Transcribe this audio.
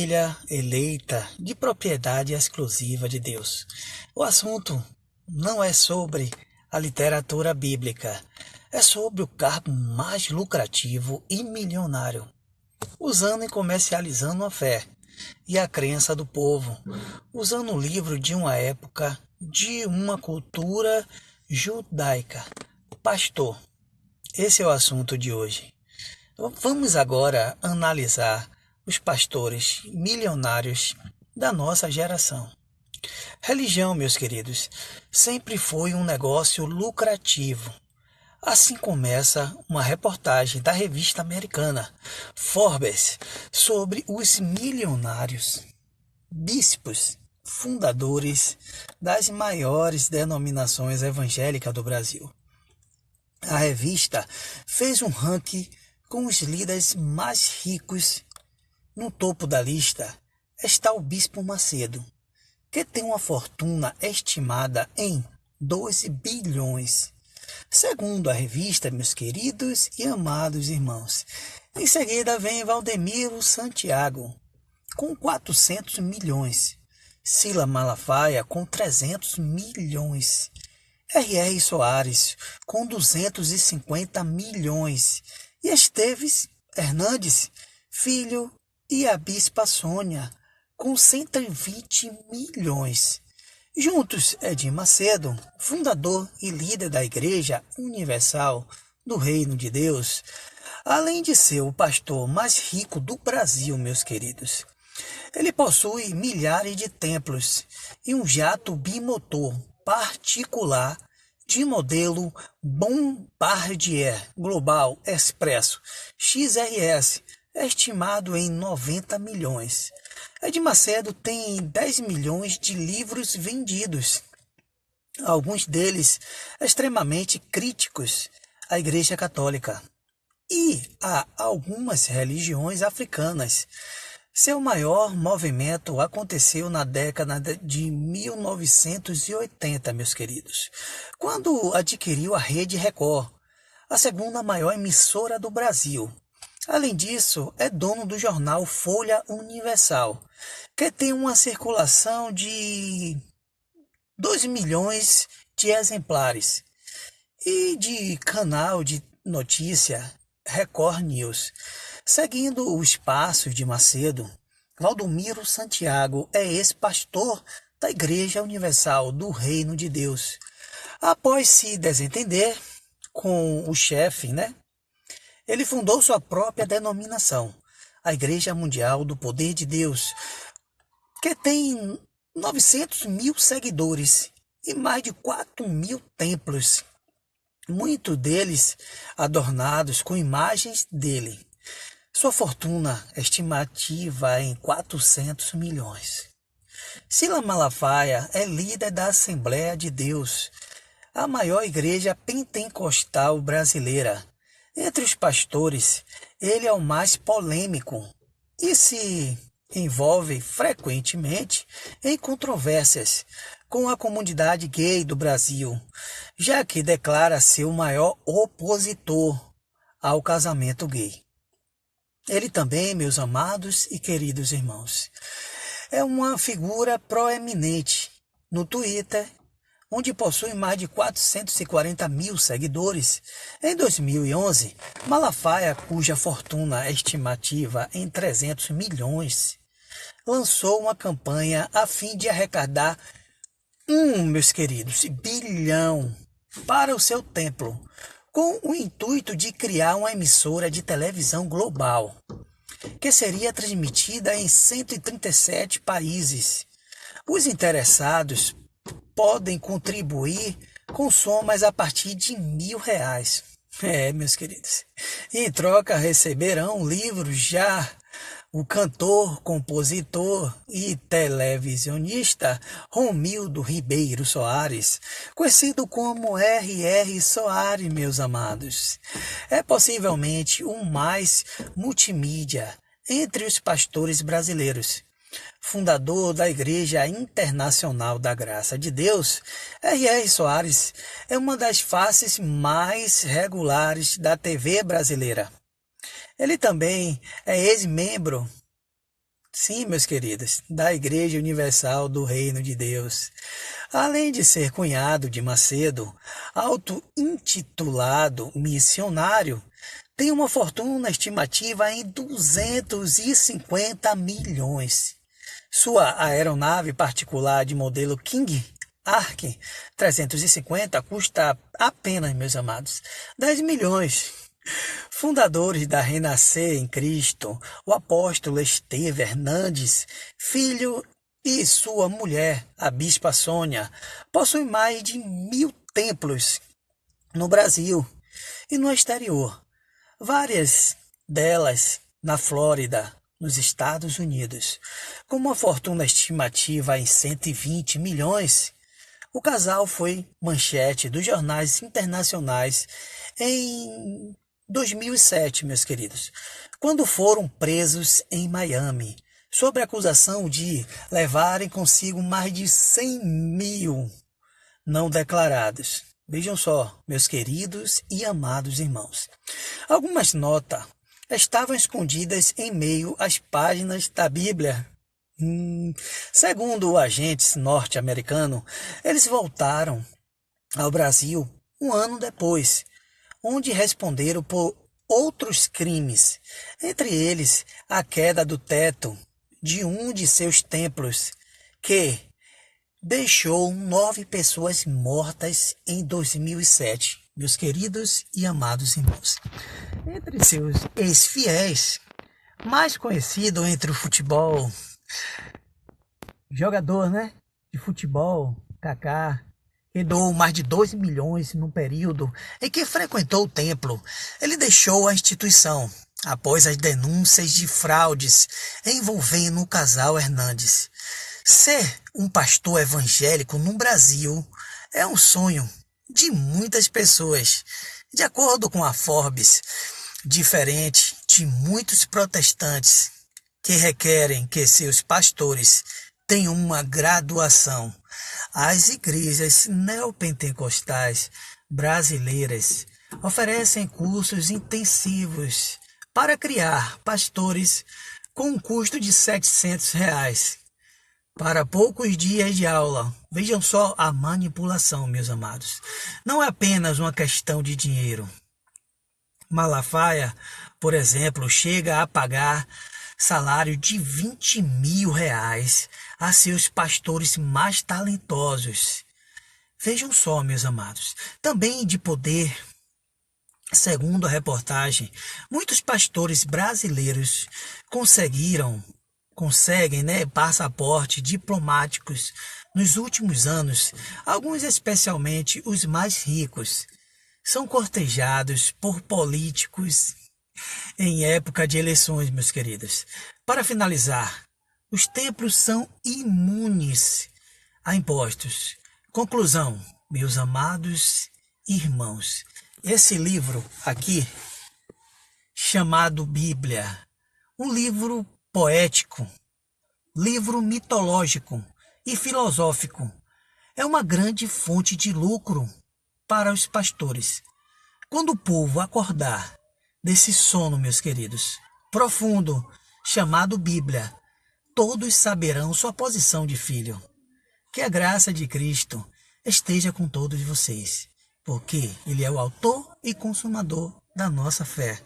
Filha eleita de propriedade exclusiva de Deus. O assunto não é sobre a literatura bíblica, é sobre o cargo mais lucrativo e milionário, usando e comercializando a fé e a crença do povo, usando o livro de uma época, de uma cultura judaica. Pastor, esse é o assunto de hoje. Vamos agora analisar os pastores milionários da nossa geração. Religião, meus queridos, sempre foi um negócio lucrativo. Assim começa uma reportagem da revista americana Forbes sobre os milionários bispos fundadores das maiores denominações evangélicas do Brasil. A revista fez um ranking com os líderes mais ricos. No topo da lista está o Bispo Macedo, que tem uma fortuna estimada em 12 bilhões. Segundo a revista, meus queridos e amados irmãos. Em seguida vem Valdemiro Santiago, com 400 milhões. Sila Malafaia, com 300 milhões. R.R. Soares, com 250 milhões. E Esteves Hernandes, filho, e a Bispa Sônia, com 120 milhões. Juntos, Edir Macedo, fundador e líder da Igreja Universal do Reino de Deus, além de ser o pastor mais rico do Brasil, meus queridos. Ele possui milhares de templos e um jato bimotor particular de modelo Bombardier Global Expresso XRS, estimado em 90 milhões. Edir Macedo tem 10 milhões de livros vendidos, alguns deles extremamente críticos à Igreja Católica e a algumas religiões africanas. Seu maior movimento aconteceu na década de 1980, meus queridos, quando adquiriu a Rede Record, a segunda maior emissora do Brasil. Além disso, é dono do jornal Folha Universal, que tem uma circulação de 2 milhões de exemplares, e de canal de notícia Record News. Seguindo os passos de Macedo, Valdemiro Santiago é ex-pastor da Igreja Universal do Reino de Deus. Após se desentender com o chefe, ele fundou sua própria denominação, a Igreja Mundial do Poder de Deus, que tem 900 mil seguidores e mais de 4 mil templos, muitos deles adornados com imagens dele. Sua fortuna é estimativa em 400 milhões. Sila Malafaia é líder da Assembleia de Deus, a maior igreja pentecostal brasileira. Entre os pastores, ele é o mais polêmico e se envolve frequentemente em controvérsias com a comunidade gay do Brasil, já que declara ser o maior opositor ao casamento gay. Ele também, meus amados e queridos irmãos, é uma figura proeminente no Twitter, onde possui mais de 440 mil seguidores. Em 2011, Malafaia, cuja fortuna é estimativa em 300 milhões, lançou uma campanha a fim de arrecadar meus queridos, bilhão para o seu templo, com o intuito de criar uma emissora de televisão global, que seria transmitida em 137 países. Os interessados podem contribuir com somas a partir de R$ 1.000. Meus queridos. E em troca receberão livros já o cantor, compositor e televisionista Romildo Ribeiro Soares, conhecido como R.R. Soares, meus amados. É possivelmente o mais multimídia entre os pastores brasileiros. Fundador da Igreja Internacional da Graça de Deus, R.R. Soares é uma das faces mais regulares da TV brasileira. Ele também é ex-membro Sim, meus queridos, da Igreja Universal do Reino de Deus. Além de ser cunhado de Macedo, auto-intitulado missionário, tem uma fortuna estimativa em 250 milhões. Sua aeronave particular de modelo King Ark 350 custa apenas, meus amados, 10 milhões. Fundadores da Renascer em Cristo, o apóstolo Esteve Hernandes, filho e sua mulher, a bispa Sônia, possuem mais de 1.000 templos no Brasil e no exterior. Várias delas na Flórida, nos Estados Unidos. Com uma fortuna estimativa em 120 milhões, o casal foi manchete dos jornais internacionais em 2007, meus queridos, quando foram presos em Miami, sob a acusação de levarem consigo mais de 100 mil não declarados. Vejam só, meus queridos e amados irmãos. Algumas notas estavam escondidas em meio às páginas da Bíblia. Segundo o agente norte-americano, eles voltaram ao Brasil um ano depois, onde responderam por outros crimes, entre eles a queda do teto de um de seus templos, que deixou 9 pessoas mortas em 2007, meus queridos e amados irmãos. Entre seus ex-fiéis, mais conhecido entre o futebol, jogador, de futebol, Kaká, que doou mais de 2 milhões no período em que frequentou o templo. Ele deixou a instituição após as denúncias de fraudes envolvendo o casal Hernandes. Ser um pastor evangélico no Brasil é um sonho de muitas pessoas. De acordo com a Forbes, diferente de muitos protestantes que requerem que seus pastores tenham uma graduação, as igrejas neopentecostais brasileiras oferecem cursos intensivos para criar pastores com um custo de R$ 700 para poucos dias de aula. Vejam só a manipulação, meus amados. Não é apenas uma questão de dinheiro. Malafaia, por exemplo, chega a pagar salário de R$ 20 mil a seus pastores mais talentosos. Vejam só, meus amados, também de poder. Segundo a reportagem, muitos pastores brasileiros conseguem passaporte diplomáticos nos últimos anos. Alguns, especialmente os mais ricos, são cortejados por políticos em época de eleições, meus queridos. Para finalizar, os templos são imunes a impostos. Conclusão, meus amados irmãos, esse livro aqui, chamado Bíblia, um livro poético, livro mitológico e filosófico, é uma grande fonte de lucro para os pastores. Quando o povo acordar desse sono, meus queridos, profundo, chamado Bíblia, todos saberão sua posição de filho. Que a graça de Cristo esteja com todos vocês, porque Ele é o autor e consumador da nossa fé.